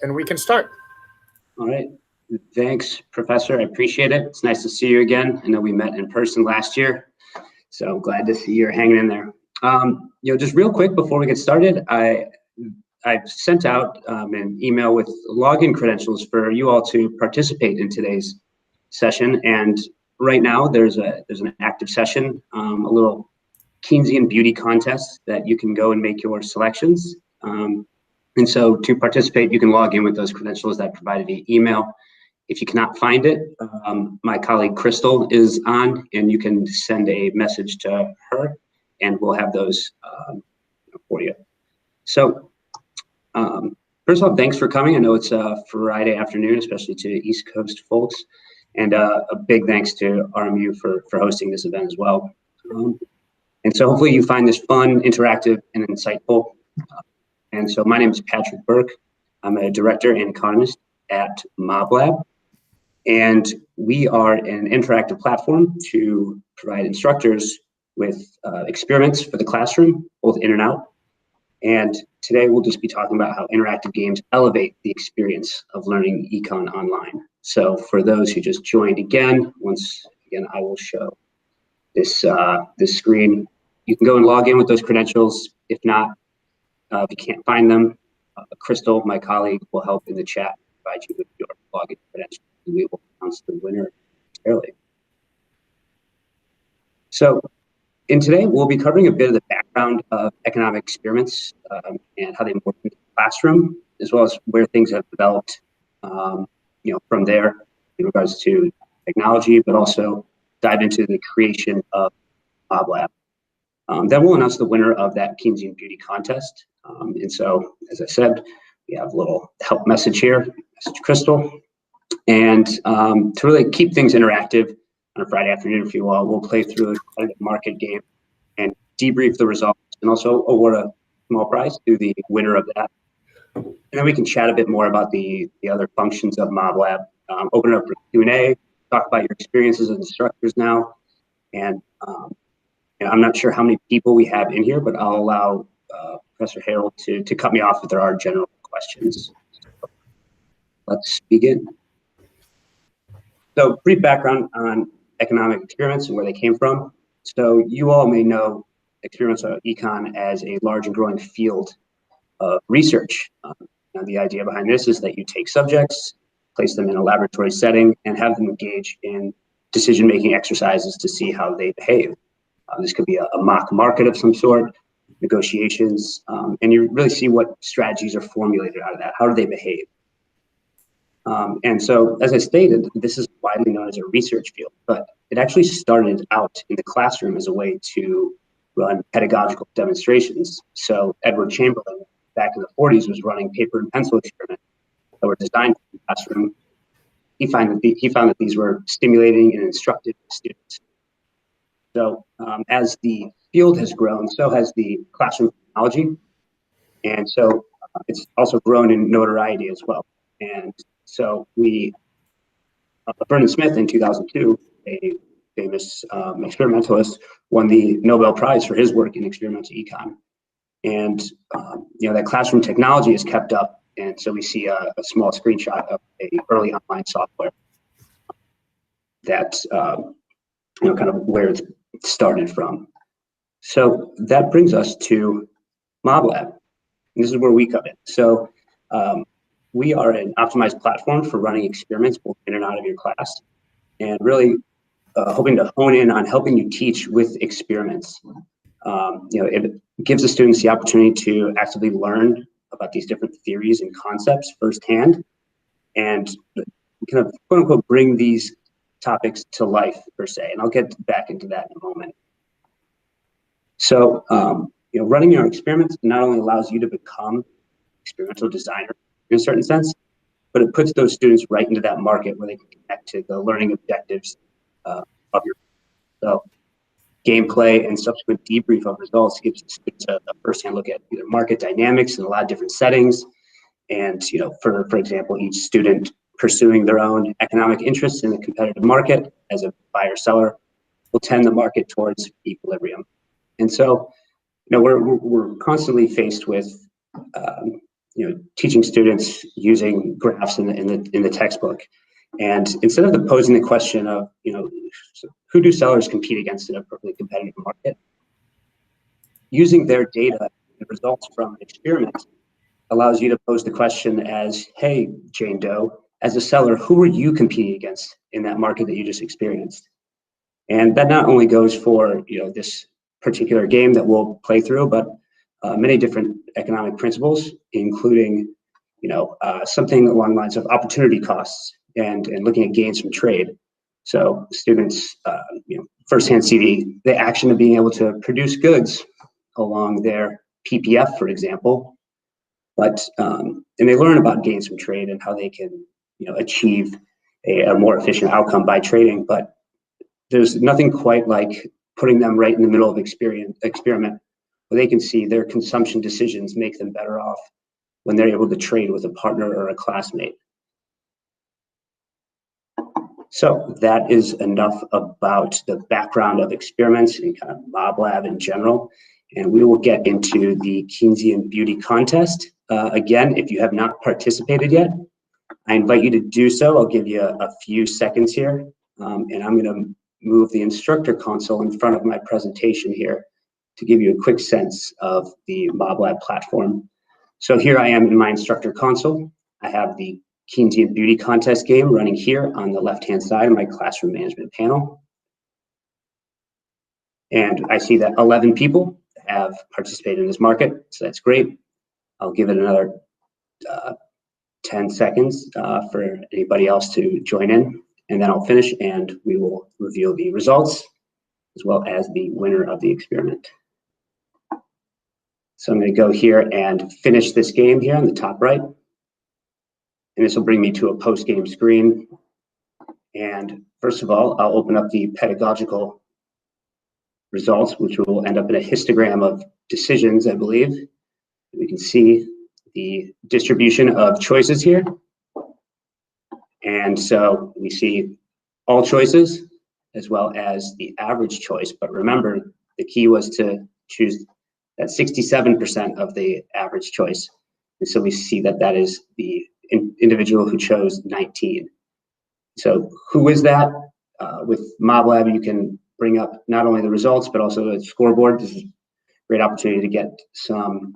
and we can start. All right. Thanks, Professor. I appreciate it. It's nice to see you again. I know we met in person last year, so glad to see you're hanging in there. Just real quick before we get started, I've sent out an email with login credentials for you all to participate in today's session. And right now there's an active session, a little Keynesian beauty contest that you can go and make your selections. And so to participate, you can log in with those credentials that are provided via email. If you cannot find it, my colleague Crystal is on, and you can send a message to her, and we'll have those for you. So first of all, thanks for coming. I know it's a Friday afternoon, especially to East Coast folks, and a big thanks to RMU for hosting this event as well. And so hopefully you find this fun, interactive, and insightful. And so my name is Patrick Burke. I'm a director and economist at Moblab. And we are an interactive platform to provide instructors with experiments for the classroom, both in and out. And today we'll just be talking about how interactive games elevate the experience of learning econ online. So for those who just joined again, once again, I will show this screen. You can go and log in with those credentials. If not, if you can't find them, Crystal, my colleague, will help in the chat, provide you with your login credentials, and we will announce the winner early. So in today, we'll be covering a bit of the background of economic experiments and how they work in the classroom, as well as where things have developed, from there in regards to technology, but also dive into the creation of Moblab. Then we'll announce the winner of that Keynesian beauty contest. And so, as I said, we have a little help message here, message Crystal. And to really keep things interactive on a Friday afternoon, if you will, we'll play through a competitive market game and debrief the results, and also award a small prize to the winner of that. And then we can chat a bit more about the other functions of Moblab, open it up for Q&A, talk about your experiences as instructors now. And I'm not sure how many people we have in here, but I'll allow Professor Harold to cut me off if there are general questions. Let's begin. So brief background on economic experiments and where they came from. So you all may know experiments of econ as a large and growing field of research. Now the idea behind this is that you take subjects, place them in a laboratory setting, and have them engage in decision-making exercises to see how they behave. This could be a mock market of some sort, negotiations, and you really see what strategies are formulated out of that. How do they behave? And so, as I stated, this is widely known as a research field, but it actually started out in the classroom as a way to run pedagogical demonstrations. So Edward Chamberlain, back in the 40s, was running paper and pencil experiments that were designed for the classroom. He found that these were stimulating and instructive to students. So as the field has grown, so has the classroom technology. And so it's also grown in notoriety as well. And so Vernon Smith in 2002, a famous experimentalist, won the Nobel Prize for his work in experimental econ. And that classroom technology is kept up. And so we see a small screenshot of a early online software that's kind of where it's started from. So that brings us to Moblab. This is where we come in. So we are an optimized platform for running experiments both in and out of your class, and really hoping to hone in on helping you teach with experiments. It gives the students the opportunity to actively learn about these different theories and concepts firsthand, and kind of quote unquote bring these topics to life per se. And I'll get back into that in a moment. So, running your experiments not only allows you to become an experimental designer in a certain sense, but it puts those students right into that market where they can connect to the learning objectives of your. So, gameplay and subsequent debrief of results gives the students a first-hand look at either market dynamics in a lot of different settings. And, for example, each student pursuing their own economic interests in the competitive market as a buyer-seller will tend the market towards equilibrium. And so, we're constantly faced with teaching students using graphs in the textbook. And instead of posing the question of, who do sellers compete against in a perfectly competitive market, using their data, the results from an experiment, allows you to pose the question as, hey, Jane Doe, as a seller, who are you competing against in that market that you just experienced? And that not only goes for this particular game that we'll play through, but many different economic principles, including something along the lines of opportunity costs and looking at gains from trade. So students firsthand see the action of being able to produce goods along their PPF, for example, but and they learn about gains from trade and how they can achieve a more efficient outcome by trading. But there's nothing quite like putting them right in the middle of experiment where they can see their consumption decisions make them better off when they're able to trade with a partner or a classmate. So that is enough about the background of experiments and kind of Moblab in general. And we will get into the Keynesian Beauty Contest. Again, if you have not participated yet, I invite you to do so. I'll give you a few seconds here. And I'm going to move the instructor console in front of my presentation here to give you a quick sense of the Moblab platform. So here I am in my instructor console. I have the Keynesian Beauty Contest game running here on the left-hand side of my classroom management panel. And I see that 11 people have participated in this market, so that's great. I'll give it another 10 seconds for anybody else to join in, and then I'll finish and we will reveal the results as well as the winner of the experiment. So I'm going to go here and finish this game here on the top right. And this will bring me to a post-game screen. And first of all, I'll open up the pedagogical results, which will end up in a histogram of decisions, I believe. We can see the distribution of choices here. And so we see all choices as well as the average choice. But remember, the key was to choose that 67% of the average choice. And so we see that that is the individual who chose 19. So who is that? With Moblab, you can bring up not only the results, but also a scoreboard. This is a great opportunity to get some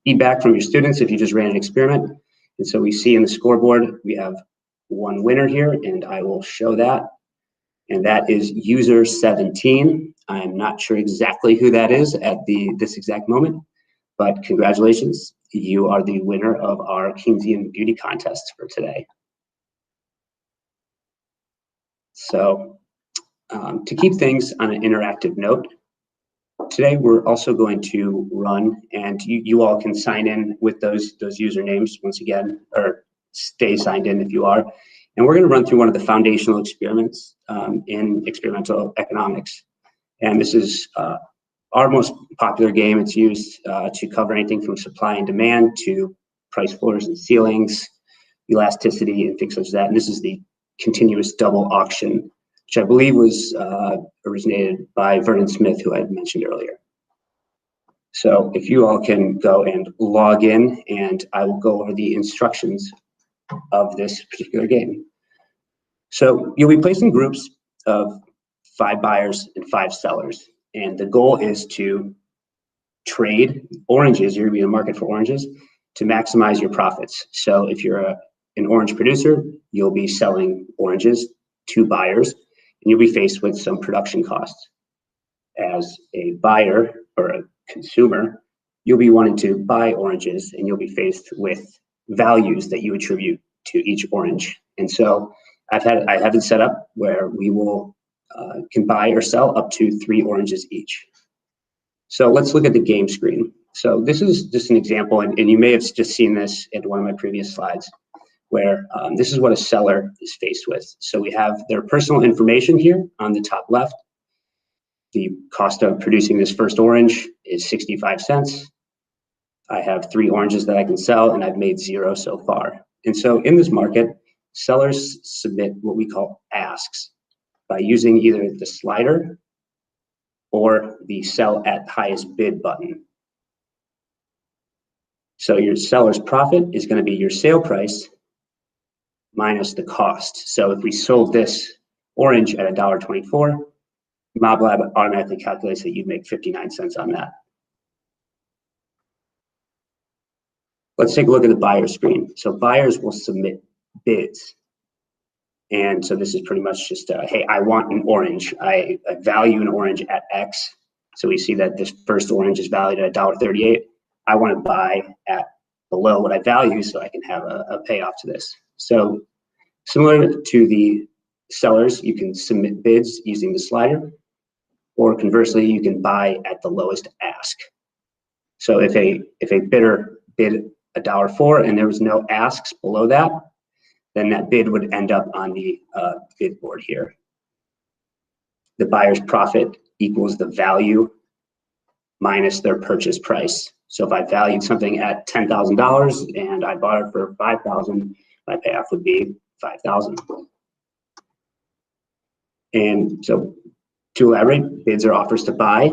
feedback from your students if you just ran an experiment. And so we see in the scoreboard, we have one winner here, and I will show that. And that is user 17. I'm not sure exactly who that is at this exact moment, but congratulations. You are the winner of our Keynesian Beauty Contest for today. So to keep things on an interactive note, today we're also going to run, and you all can sign in with those usernames once again, or stay signed in if you are. And we're going to run through one of the foundational experiments in experimental economics. And this is our most popular game. It's used to cover anything from supply and demand to price floors and ceilings, elasticity, and things such as that. And this is the continuous double auction, which I believe was originated by Vernon Smith, who I had mentioned earlier. So if you all can go and log in, and I will go over the instructions of this particular game. So you'll be placed in groups of 5 buyers and 5 sellers. And the goal is to trade oranges. You're going to be in the market for oranges to maximize your profits. So if you're an orange producer, you'll be selling oranges to buyers, and you'll be faced with some production costs. As a buyer or a consumer, you'll be wanting to buy oranges, and you'll be faced with values that you attribute to each orange. And so I have it set up where we will can buy or sell up to 3 oranges each. So let's look at the game screen. So this is just an example, and you may have just seen this in one of my previous slides, where this is what a seller is faced with. So we have their personal information here on the top left. The cost of producing this first orange is 65 cents. I have 3 oranges that I can sell, and I've made 0 so far. And so in this market, sellers submit what we call asks by using either the slider or the sell at highest bid button. So your seller's profit is going to be your sale price minus the cost. So if we sold this orange at $1.24, Moblab automatically calculates that you'd make 59 cents on that. Let's take a look at the buyer screen. So buyers will submit bids. And so this is pretty much just, hey, I want an orange. I value an orange at X. So we see that this first orange is valued at $1.38. I want to buy at below what I value so I can have a payoff to this. So similar to the sellers, you can submit bids using the slider, or conversely, you can buy at the lowest ask. So if a bidder bid $1.04 and there was no asks below that, then that bid would end up on the bid board here. The buyer's profit equals the value minus their purchase price. So if I valued something at $10,000 and I bought it for $5,000, my payoff would be $5,000. And so to elaborate, bids are offers to buy,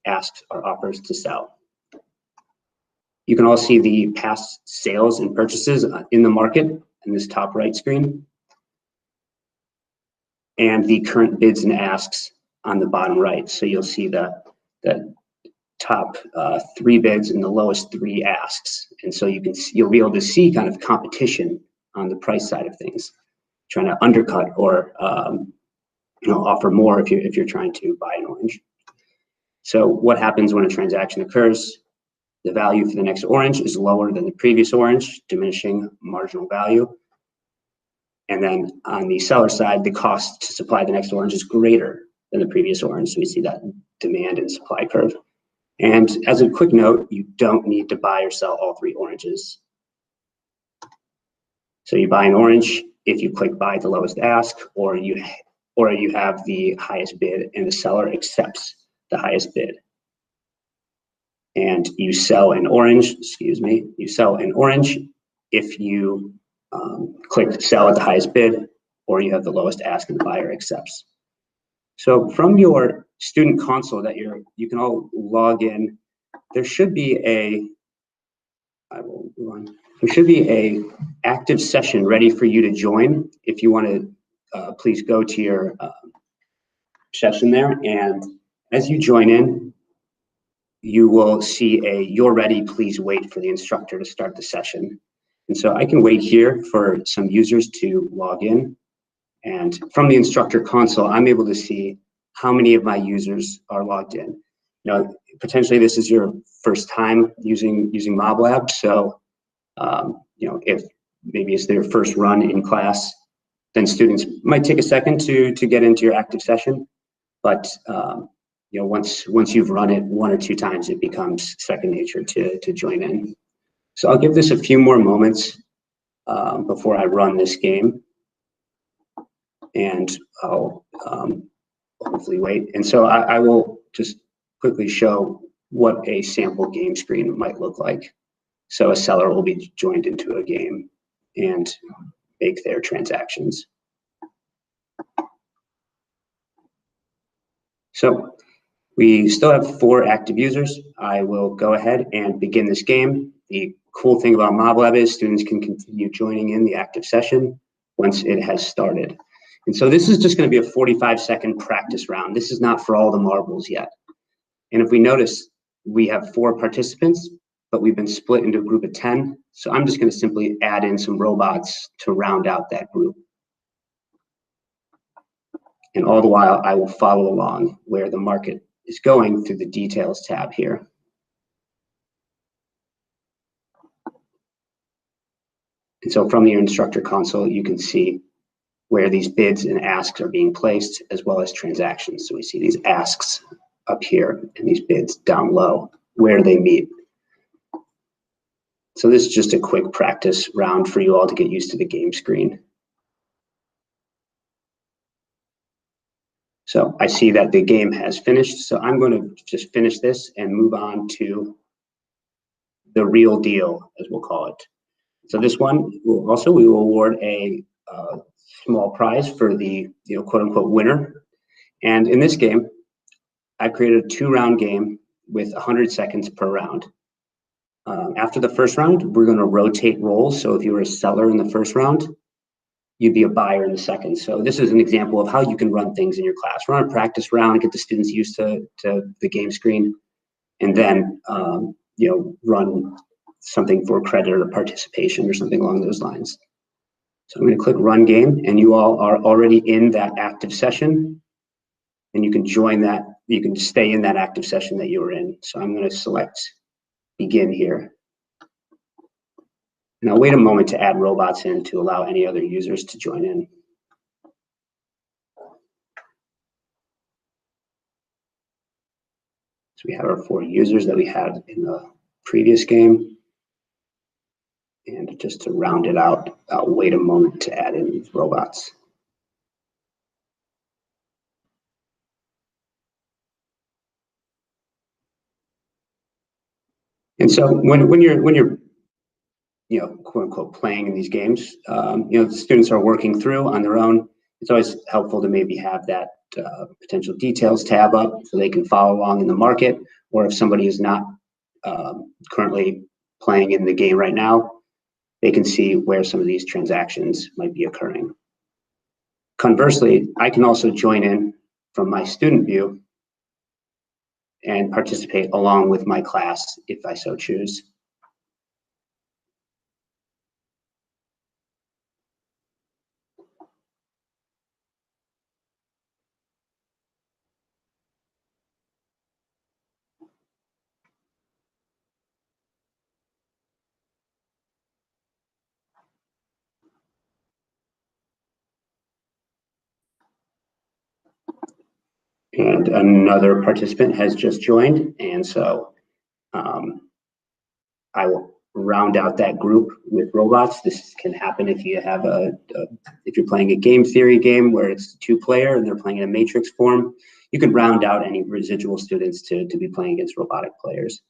asks are offers to sell. You can all see the past sales and purchases in the market in this top right screen, and the current bids and asks on the bottom right. So you'll see the top 3 bids and the lowest 3 asks. And so you'll be able to see kind of competition on the price side of things, trying to undercut or offer more if you're trying to buy an orange. So what happens when a transaction occurs? The value for the next orange is lower than the previous orange, diminishing marginal value. And then on the seller side, the cost to supply the next orange is greater than the previous orange. So we see that demand and supply curve. And as a quick note, you don't need to buy or sell all 3 oranges. So you buy an orange if you click buy at the lowest ask, or you have the highest bid and the seller accepts the highest bid. And you sell an orange, if you click sell at the highest bid, or you have the lowest ask and the buyer accepts. So from your student console that you can all log in, there should be a active session ready for you to join. If you want to, please go to your session there, and as you join in, you will see a "You're ready, please wait for the instructor to start the session." And so I can wait here for some users to log in. And from the instructor console, I'm able to see how many of my users are logged in. Potentially this is your first time using Moblab. So, if maybe it's their first run in class, then students might take a second to get into your active session. But once you've run it 1 or 2 times, it becomes second nature to join in. So I'll give this a few more moments before I run this game, and I'll hopefully wait. And so I will just quickly show what a sample game screen might look like. So a seller will be joined into a game and make their transactions. So we still have 4 active users. I will go ahead and begin this game. The cool thing about Moblab is students can continue joining in the active session once it has started. And so this is just going to be a 45-second practice round. This is not for all the marbles yet. And if we notice, we have 4 participants, but we've been split into a group of 10. So I'm just going to simply add in some robots to round out that group. And all the while, I will follow along where the market is going through the details tab here. And so from your instructor console, you can see where these bids and asks are being placed, as well as transactions. So we see these asks up here and these bids down low, where they meet. So this is just a quick practice round for you all to get used to the game screen. So I see that the game has finished, so I'm going to just finish this and move on to the real deal, as we'll call it. So this one, we will award a small prize for the quote unquote winner. And in this game, I created a 2-round game with 100 seconds per round. After the first round, we're going to rotate roles. So if you were a seller in the first round, you'd be a buyer in the second. So this is an example of how you can run things in your class. Run a practice round, get the students used to the game screen, and then run something for credit or participation or something along those lines. So I'm going to click Run Game, and you all are already in that active session, and you can join that. You can stay in that active session that you were in. So I'm going to select Begin here. And I'll wait a moment to add robots in to allow any other users to join in. So we have our 4 users that we had in the previous game. And just to round it out, I'll wait a moment to add in these robots. And so when you're quote unquote playing in these games, the students are working through on their own. It's always helpful to maybe have that potential details tab up so they can follow along in the market, or if somebody is not currently playing in the game right now, they can see where some of these transactions might be occurring. Conversely, I can also join in from my student view and participate along with my class if I so choose. And another participant has just joined, and so I will round out that group with robots. This can happen if you have if you're playing a game theory game where it's 2-player and they're playing in a matrix form. You can round out any residual students to be playing against robotic players.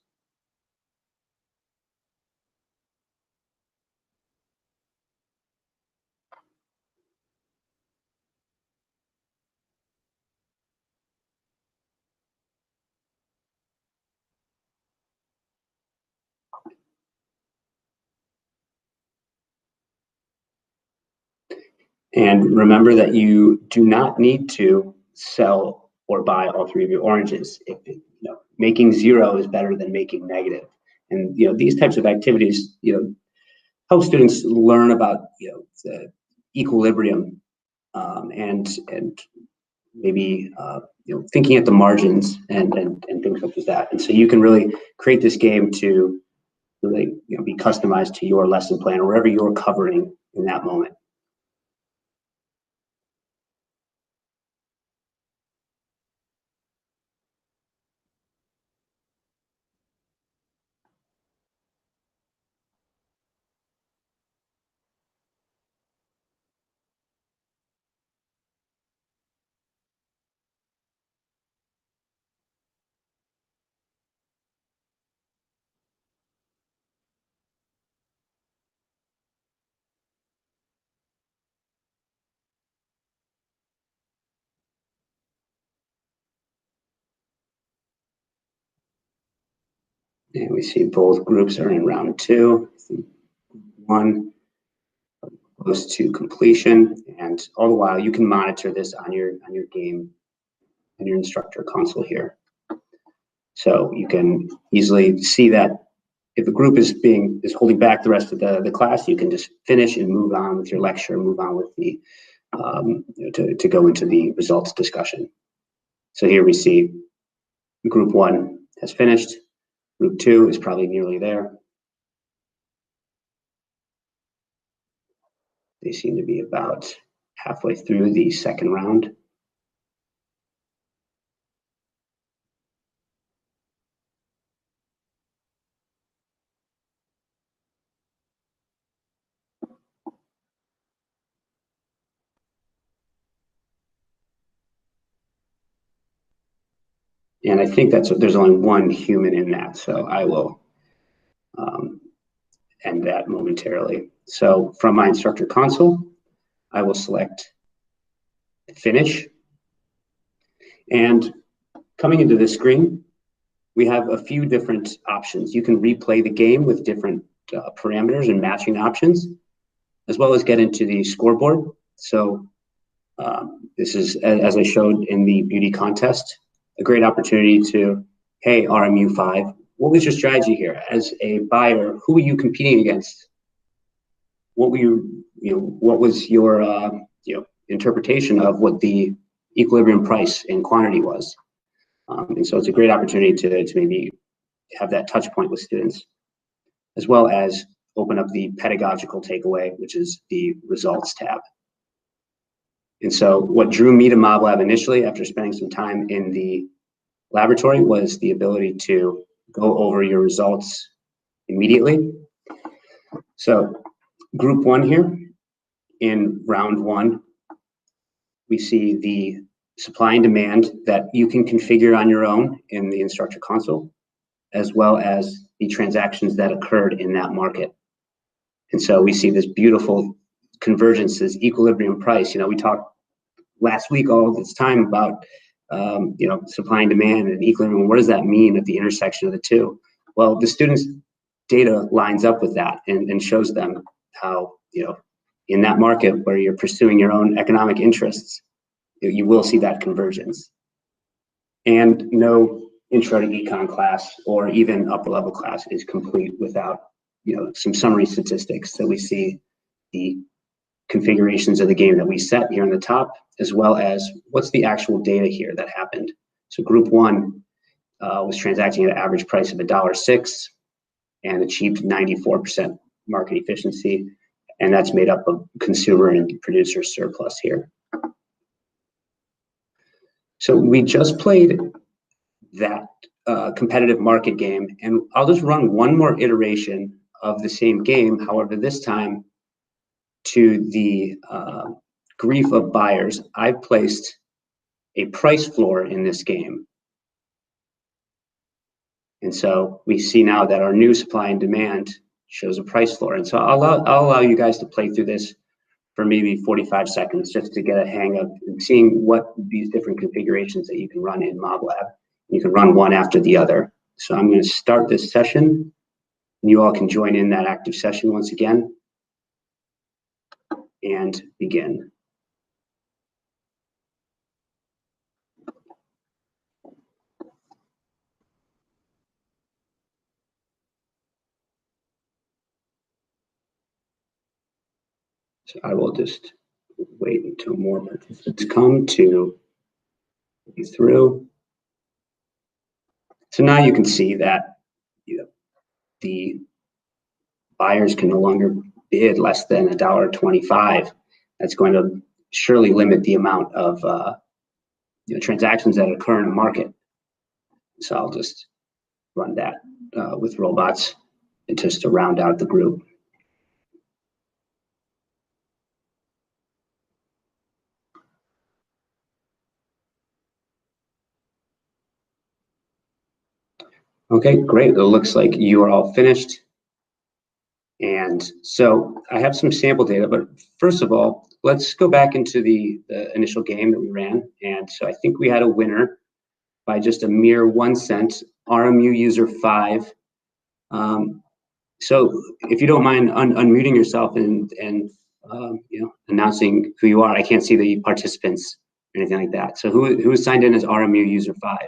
And remember that you do not need to sell or buy all 3 of your oranges. Making 0 is better than making negative. And these types of activities, help students learn about the equilibrium and maybe thinking at the margins and things such as that. And so you can really create this game to really be customized to your lesson plan or wherever you're covering in that moment. And we see both groups are in round 2. 1 close to completion, and all the while you can monitor this on your game and your instructor console here. So you can easily see that if a group is holding back the rest of the class, you can just finish and move on with your lecture, move on with the to go into the results discussion. So here we see group 1 has finished. Group 2 is probably nearly there. They seem to be about halfway through the second round. And I think there's only 1 human in that, so I will end that momentarily. So from my instructor console, I will select finish. And coming into this screen, we have a few different options. You can replay the game with different parameters and matching options, as well as get into the scoreboard. So this is, as I showed in the beauty contest, a great opportunity to, hey, RMU5, what was your strategy here? As a buyer, who were you competing against? What were what was your interpretation of what the equilibrium price and quantity was? And so it's a great opportunity to maybe have that touch point with students, as well as open up the pedagogical takeaway, which is the results tab. And so what drew me to Moblab initially, after spending some time in the laboratory, was the ability to go over your results immediately. So group one here, in round one, we see the supply and demand that you can configure on your own in the instructor console, as well as the transactions that occurred in that market. And so we see this beautiful convergence, this equilibrium price. We talked last week all this time about supply and demand and equilibrium. What does that mean at the intersection of the two? Well, the students' data lines up with that and shows them how, in that market where you're pursuing your own economic interests, you will see that convergence. And no intro to econ class or even upper level class is complete without some summary statistics that we see the configurations of the game that we set here on the top, as well as what's the actual data here that happened. So group one was transacting at an average price of $1.06 and achieved 94% market efficiency. And that's made up of consumer and producer surplus here. So we just played that competitive market game, and I'll just run one more iteration of the same game. However, this time to the grief of buyers, I've placed a price floor in this game. And so we see now that our new supply and demand shows a price floor. And so I'll allow you guys to play through this for maybe 45 seconds just to get a hang of seeing what these different configurations that you can run in Moblab. You can run one after the other. So I'm going to start this session, and you all can join in that active session once again and begin. So I will just wait until more participants come to be through. So now you can see that the buyers can no longer bid less than $1.25. That's going to surely limit the amount of transactions that occur in the market. So I'll just run that with robots just to round out the group. Okay, great. It looks like you are all finished. And so I have some sample data, but first of all, let's go back into the initial game that we ran. And so I think we had a winner by just a mere 1 cent, RMU user 5. So if you don't mind unmuting yourself and announcing who you are. I can't see the participants or anything like that. So who is signed in as RMU user 5?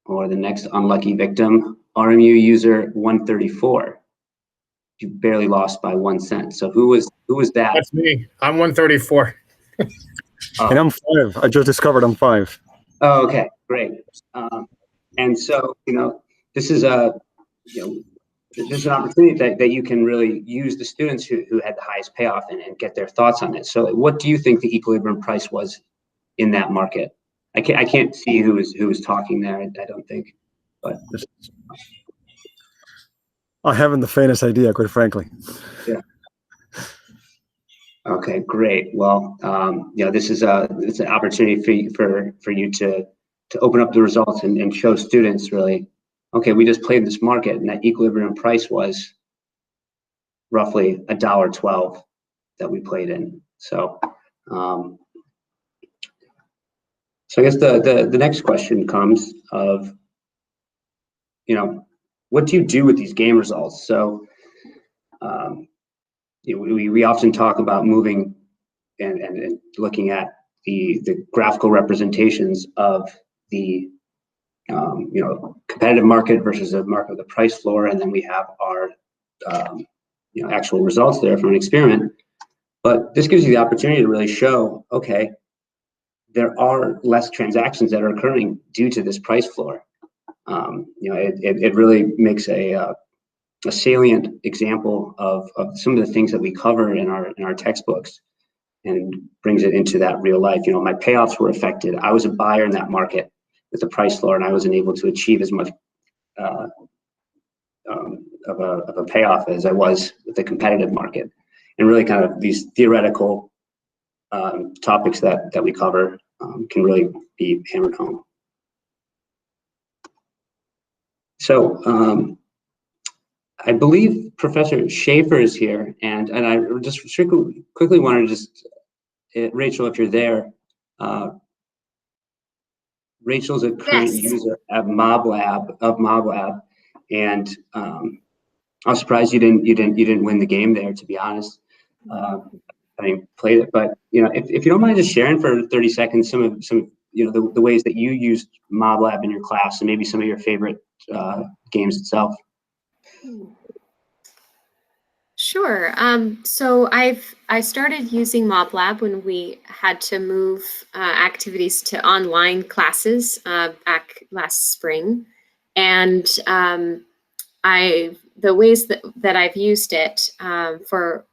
Or the next unlucky victim, RMU user 134. You barely lost by 1 cent. So who was that? That's me. I'm 134. And I'm 5. I just discovered I'm 5. Oh, okay, great. And so this is there's an opportunity that you can really use the students who had the highest payoff and get their thoughts on it. So what do you think the equilibrium price was in that market? I can't see who was talking there. I don't think, but I haven't the faintest idea, quite frankly. Yeah. Okay, great. Well, this is it's an opportunity for you to open up the results and show students really, okay, we just played this market and that equilibrium price was roughly $1.12 that we played in. So, so I guess the next question comes of, what do you do with these game results? So, we often talk about moving and looking at the graphical representations of the competitive market versus a market with a price floor, and then we have our actual results there from an experiment. But this gives you the opportunity to really show, okay, there are less transactions that are occurring due to this price floor. It really makes a salient example of some of the things that we cover in our textbooks, and brings it into that real life. My payoffs were affected. I was a buyer in that market with the price floor, and I wasn't able to achieve as much of a payoff as I was with the competitive market. And really kind of these theoretical topics that we cover can really be hammered home. So I believe Professor Schaefer is here, and I just quickly want to Rachel, if you're there, Rachel's a current user at Moblab, and I was surprised you didn't win the game there, to be honest. Having played it, but if you don't mind just sharing for 30 seconds some the ways that you used Moblab in your class, and maybe some of your favorite games itself. Sure. So I started using Moblab when we had to move activities to online classes back last spring, and the ways that I've used it for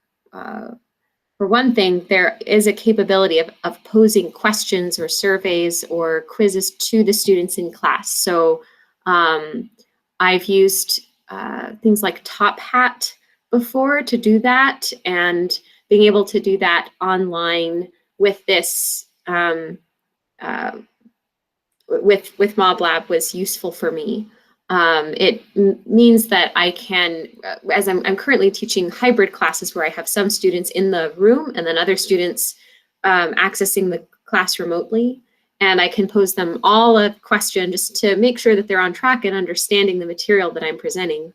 one thing, there is a capability of posing questions or surveys or quizzes to the students in class. So I've used things like Top Hat before to do that, and being able to do that online with this with Moblab was useful for me. It means that I can, as I'm currently teaching hybrid classes where I have some students in the room and then other students accessing the class remotely, and I can pose them all a question just to make sure that they're on track and understanding the material that I'm presenting.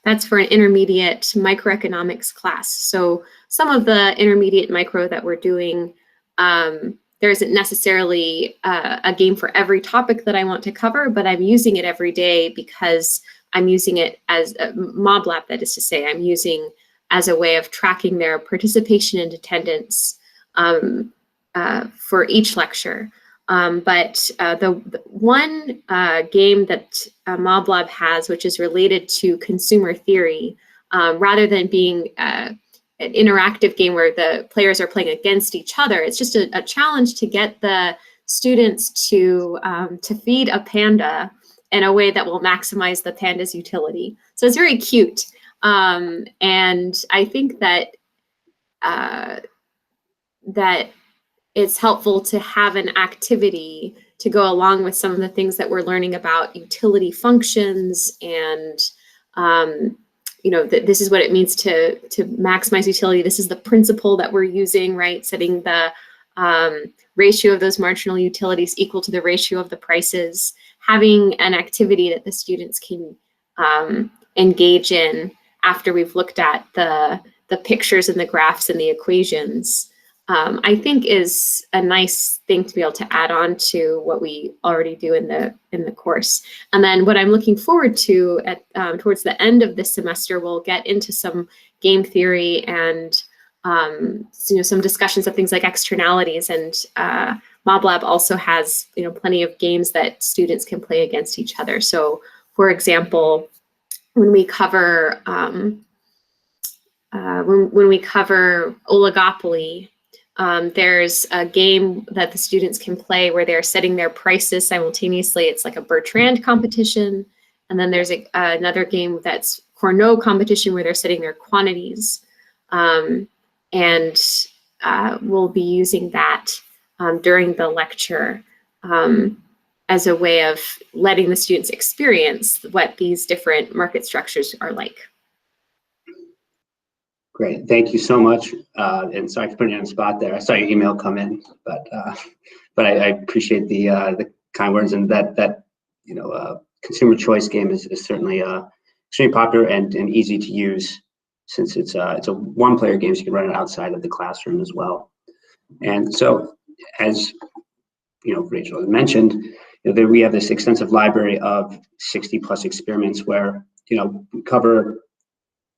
That's for an intermediate microeconomics class. So some of the intermediate micro that we're doing, there isn't necessarily a game for every topic that I want to cover, but I'm using it every day because I'm using it as a Moblab, that is to say, I'm using as a way of tracking their participation and attendance for each lecture. But the one game that Moblab has, which is related to consumer theory, rather than being an interactive game where the players are playing against each other, it's just a challenge to get the students to feed a panda in a way that will maximize the panda's utility. So it's very cute, and I think that that it's helpful to have an activity to go along with some of the things that we're learning about utility functions, and this is what it means to maximize utility. This is the principle that we're using, right? Setting the ratio of those marginal utilities equal to the ratio of the prices. Having an activity that the students can engage in after we've looked at the pictures and the graphs and the equations, I think is a nice thing to be able to add on to what we already do in the course. And then what I'm looking forward to at towards the end of this semester, we'll get into some game theory and some discussions of things like externalities. And Moblab also has plenty of games that students can play against each other. So, for example, when we cover oligopoly, there's a game that the students can play where they're setting their prices simultaneously. It's like a Bertrand competition. And then there's another game that's Cournot competition where they're setting their quantities. And we'll be using that during the lecture as a way of letting the students experience what these different market structures are like. Great, thank you so much. And sorry for putting you on the spot there. I saw your email come in, but I appreciate the kind words, and that consumer choice game is certainly extremely popular and easy to use, since it's a one-player game, so you can run it outside of the classroom as well. And so, as Rachel has mentioned, we have this extensive library of 60+ experiments where we cover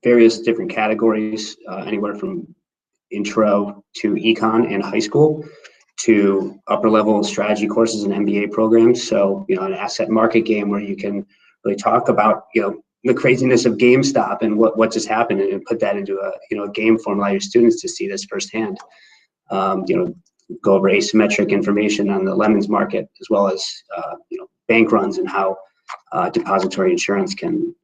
various different categories, anywhere from intro to econ and high school to upper level strategy courses and MBA programs. So, an asset market game where you can really talk about, the craziness of GameStop and what just happened, and put that into a game form, allow your students to see this firsthand. Go over asymmetric information on the lemons market, as well as, bank runs and how depository insurance can,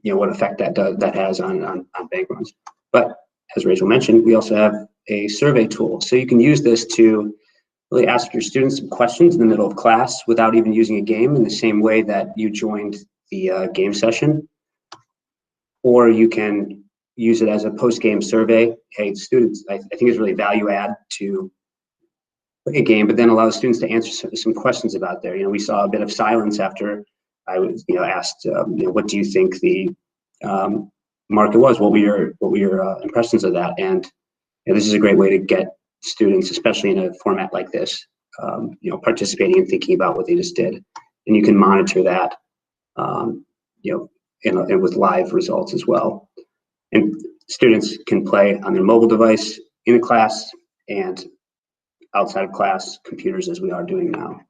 what effect that has on bank runs. But as Rachel mentioned, we also have a survey tool. So you can use this to really ask your students some questions in the middle of class without even using a game, in the same way that you joined the game session. Or you can use it as a post-game survey. Hey, students, I think it's really value add to play a game, but then allow students to answer some questions about there. We saw a bit of silence after I was, asked, what do you think the market was? What were your impressions of that? And this is a great way to get students, especially in a format like this, participating and thinking about what they just did. And you can monitor that, and with live results as well. And students can play on their mobile device in a class and outside of class, computers, as we are doing now.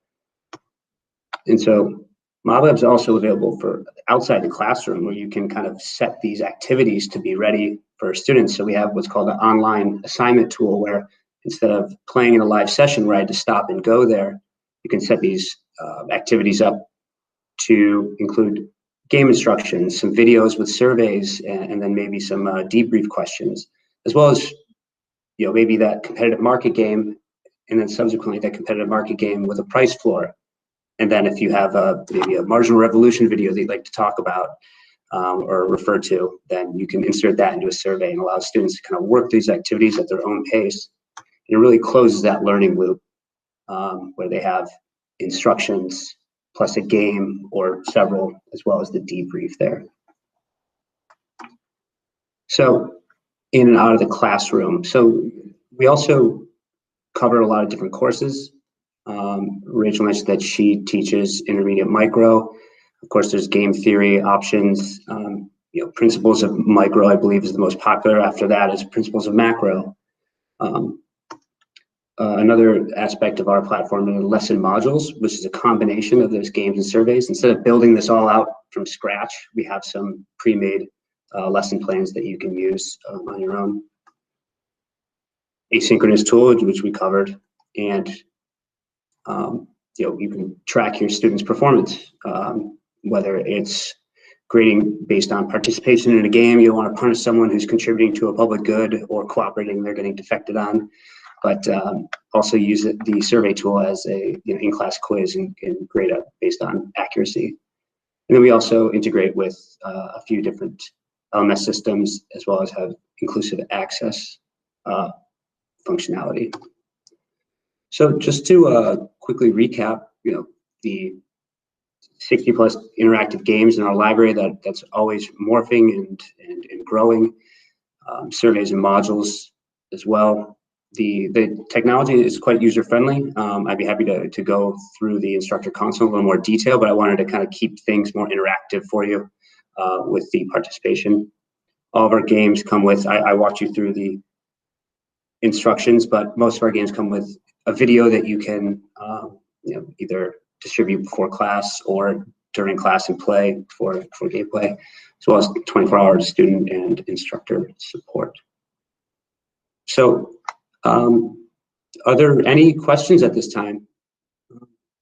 And so Moblab is also available for outside the classroom, where you can kind of set these activities to be ready for students. So we have what's called an online assignment tool, where instead of playing in a live session where I had to stop and go there, you can set these activities up to include game instructions, some videos with surveys, and then maybe some debrief questions, as well as maybe that competitive market game, and then subsequently that competitive market game with a price floor. And then if you have maybe a marginal revolution video that you'd like to talk about or refer to, then you can insert that into a survey and allow students to kind of work these activities at their own pace. And it really closes that learning loop, where they have instructions plus a game or several, as well as the debrief there. So in and out of the classroom. So we also cover a lot of different courses. Rachel mentioned that she teaches intermediate micro. Of course, there's game theory options. Principles of micro, I believe, is the most popular. After that is principles of macro. Another aspect of our platform are lesson modules, which is a combination of those games and surveys. Instead of building this all out from scratch, we have some pre-made lesson plans that you can use on your own. Asynchronous tool, which we covered, and you can track your students' performance, whether it's grading based on participation in a game. You don't want to punish someone who's contributing to a public good or cooperating, they're getting defected on. But also use the survey tool as a in-class quiz and grade up based on accuracy. And then we also integrate with a few different LMS systems, as well as have inclusive access functionality. So just to quickly recap, the 60+ interactive games in our library that's always morphing and growing, surveys and modules as well. The technology is quite user-friendly. I'd be happy to go through the instructor console in a little more detail, but I wanted to kind of keep things more interactive for you with the participation. All of our games come with, I walked you through the instructions, but most of our games come with a video that you can either distribute before class or during class and play for gameplay, as well as 24-hour student and instructor support. So are there any questions at this time?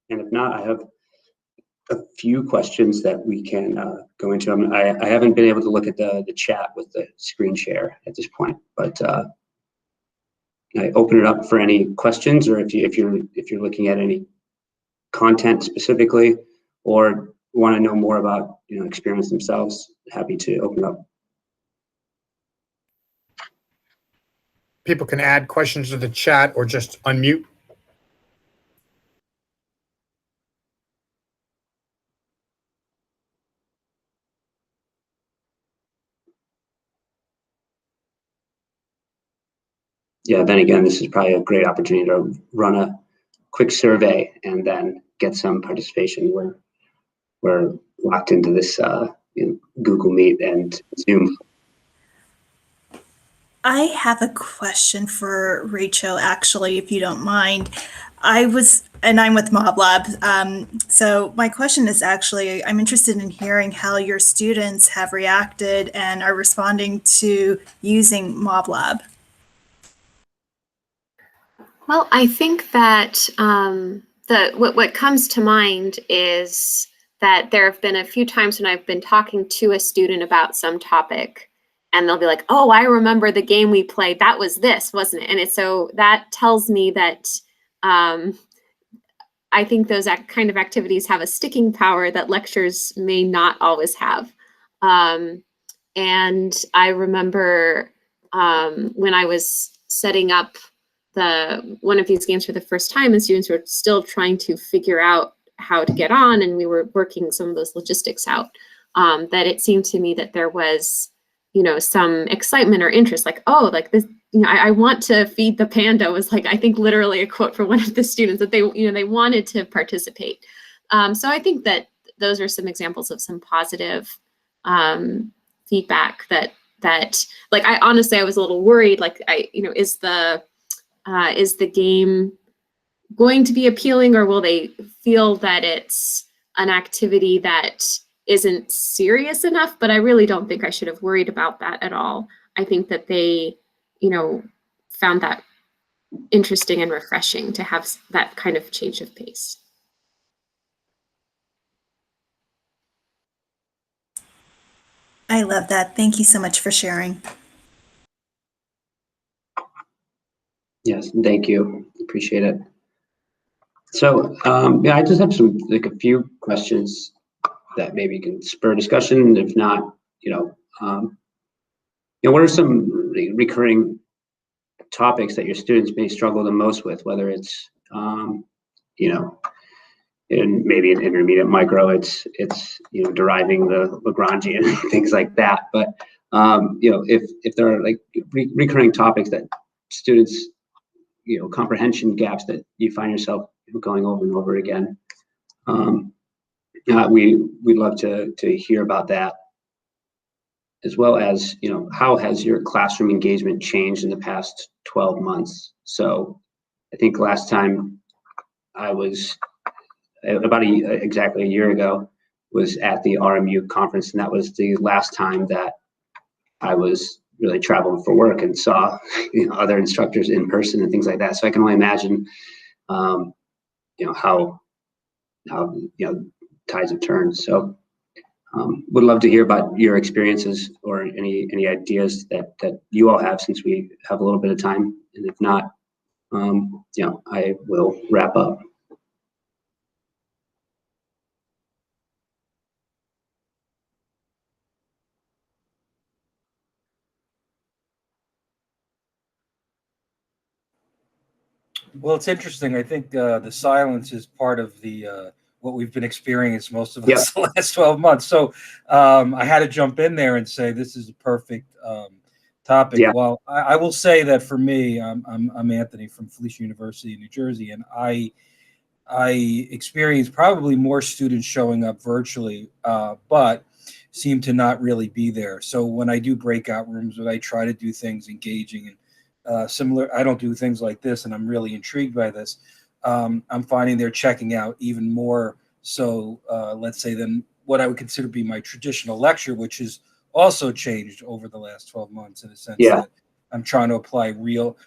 And if not, I have a few questions that we can go into. I haven't been able to look at the chat with the screen share at this point, but I open it up for any questions, or if you're looking at any content specifically, or want to know more about experiments themselves, happy to open up. people can add questions to the chat or just unmute. Yeah, then again, this is probably a great opportunity to run a quick survey and then get some participation. We're locked into this Google Meet and Zoom. I have a question for Rachel, actually, if you don't mind. I'm with Moblab. So my question is actually, I'm interested in hearing how your students have reacted and are responding to using Moblab. Well, I think that what comes to mind is that there have been a few times when I've been talking to a student about some topic, and they'll be like, "Oh, I remember the game we played. That was this, wasn't it?" And so that tells me that I think those kind of activities have a sticking power that lectures may not always have. And I remember when I was setting up one of these games for the first time, and students were still trying to figure out how to get on, and we were working some of those logistics out, that it seemed to me that there was, some excitement or interest, like, oh, like this, I want to feed the panda was like, I think literally a quote from one of the students, that they wanted to participate. So I think that those are some examples of some positive feedback that like, I honestly, I was a little worried, like, is the game going to be appealing, or will they feel that it's an activity that isn't serious enough? But I really don't think I should have worried about that at all. I think that they, found that interesting and refreshing to have that kind of change of pace. I love that. Thank you so much for sharing. Yes, thank you. Appreciate it. So yeah, I just have a few questions that maybe can spur discussion. If not, what are some recurring topics that your students may struggle the most with, whether it's maybe an intermediate micro, it's deriving the Lagrangian and things like that. But if there are like recurring topics that students, comprehension gaps that you find yourself going over and over again, we'd love to hear about that, as well as, how has your classroom engagement changed in the past 12 months? So I think last time I was, about exactly a year ago, was at the RMU conference, and that was the last time that I was really traveling for work and saw other instructors in person and things like that. So I can only imagine, how tides have turned. So would love to hear about your experiences or any ideas that you all have, since we have a little bit of time. And if not, I will wrap up. Well, it's interesting. I think the silence is part of the what we've been experiencing, most of us, the last 12 months. So I had to jump in there and say this is a perfect topic. Yeah. Well, I will say that for me, I'm Anthony from Felicia University in New Jersey, and I experienced probably more students showing up virtually, but seem to not really be there. So when I do breakout rooms, when I try to do things engaging and similar, I don't do things like this, and I'm really intrigued by this. I'm finding they're checking out even more so, let's say, than what I would consider to be my traditional lecture, which has also changed over the last 12 months in a sense that I'm trying to apply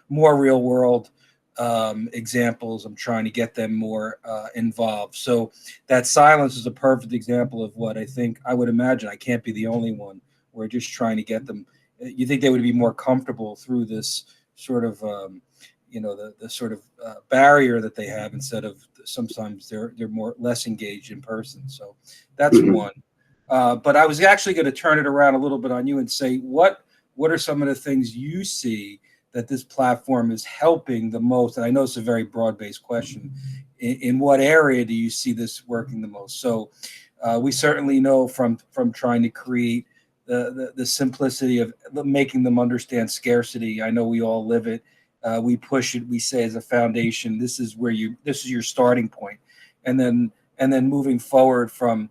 more real world examples. I'm trying to get them more involved. So that silence is a perfect example of what I think, I would imagine, I can't be the only one. We're just trying to get them. You think they would be more comfortable through this sort of, the sort of barrier that they have, instead of sometimes they're less engaged in person. So that's one. But I was actually going to turn it around a little bit on you and say, what are some of the things you see that this platform is helping the most? And I know it's a very broad-based question. In what area do you see this working the most? So we certainly know from trying to create the simplicity of making them understand scarcity. I know we all live it. We push it. We say as a foundation, this is your starting point, and then moving forward from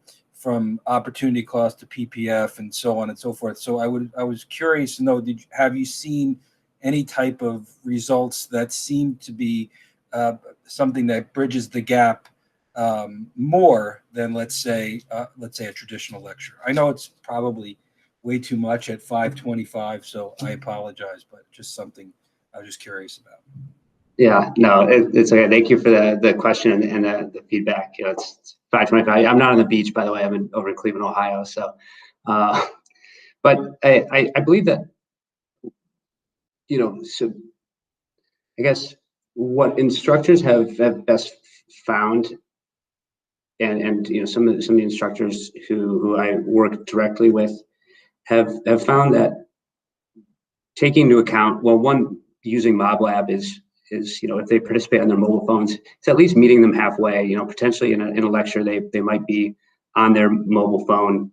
opportunity cost to PPF and so on and so forth. So I was curious to know, have you seen any type of results that seem to be something that bridges the gap more than let's say a traditional lecture? I know it's probably way too much at 5:25, so I apologize, but just something I was just curious about. Yeah, no, it's okay. Thank you for the question and the feedback. You know, it's 5:25. I'm not on the beach, by the way. I'm over in Cleveland, Ohio. So, but I believe that, you know, so I guess what instructors have best found, and you know, some of the instructors who I work directly with have found that taking into account, well, one, using Moblab is, you know, if they participate on their mobile phones, it's at least meeting them halfway. You know, potentially in a lecture, they might be on their mobile phone,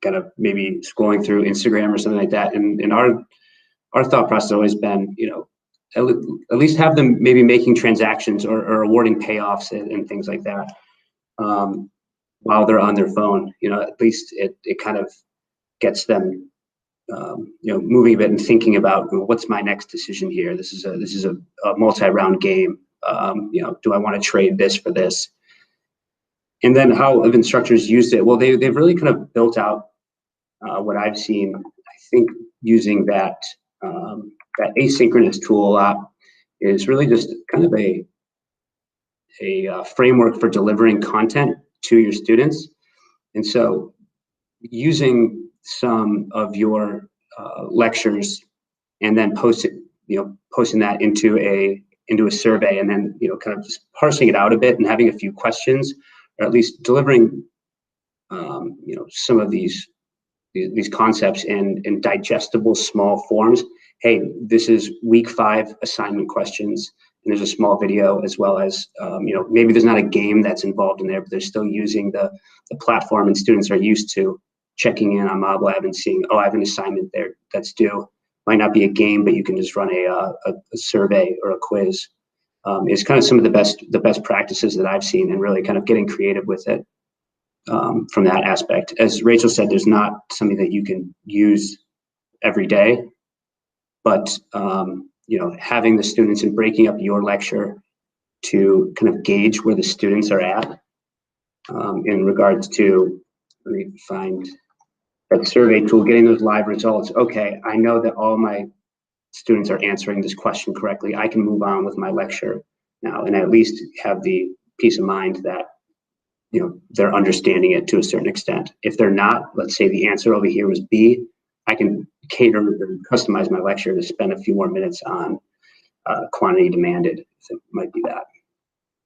kind of maybe scrolling through Instagram or something like that. And our thought process has always been, you know, at least have them maybe making transactions or awarding payoffs and things like that while they're on their phone. You know, at least it kind of gets them you know, moving a bit and thinking about, well, what's my next decision here? This is a multi-round game. You know, do I want to trade this for this? And then how have instructors used it? Well, they've really kind of built out what I've seen. I think using that asynchronous tool a lot is really just kind of a framework for delivering content to your students. And so using some of your lectures and then posting that into a survey, and then, you know, kind of just parsing it out a bit and having a few questions, or at least delivering you know, some of these concepts in digestible small forms. Hey, this is week 5 assignment questions, and there's a small video, as well as you know, maybe there's not a game that's involved in there, but they're still using the platform, and students are used to checking in on Moblab and seeing, oh, I have an assignment there that's due. Might not be a game, but you can just run a survey or a quiz. It's kind of some of the best practices that I've seen, and really kind of getting creative with it from that aspect. As Rachel said, there's not something that you can use every day, but you know, having the students and breaking up your lecture to kind of gauge where the students are at in regards to, let me find that survey tool, getting those live results. Okay, I know that all my students are answering this question correctly. I can move on with my lecture now, and at least have the peace of mind that, you know, they're understanding it to a certain extent. If they're not, let's say the answer over here was B, I can cater and customize my lecture to spend a few more minutes on quantity demanded. So it might be that.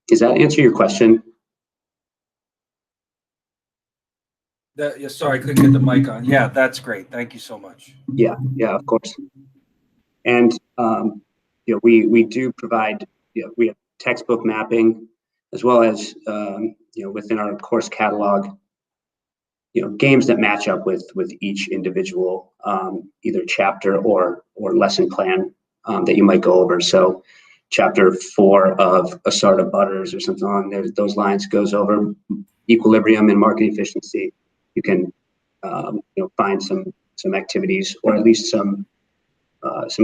Does that answer your question? Yeah, sorry, I couldn't get the mic on. Yeah, that's great. Thank you so much. Yeah, of course. And you know, we do provide, you know, we have textbook mapping, as well as you know, within our course catalog, you know, games that match up with each individual either chapter or lesson plan that you might go over. So chapter 4 of A Sort of Butters or something along there, those lines goes over equilibrium and market efficiency. You can you know, find some activities, or at least some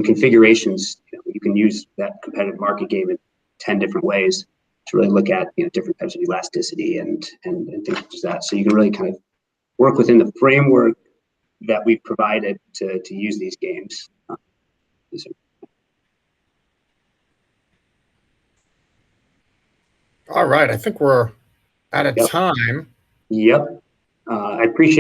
configurations. You know, you can use that competitive market game in 10 different ways to really look at, you know, different types of elasticity and things like that. So you can really kind of work within the framework that we've provided to use these games. All right, I think we're out of Yep. time. Yep. I appreciate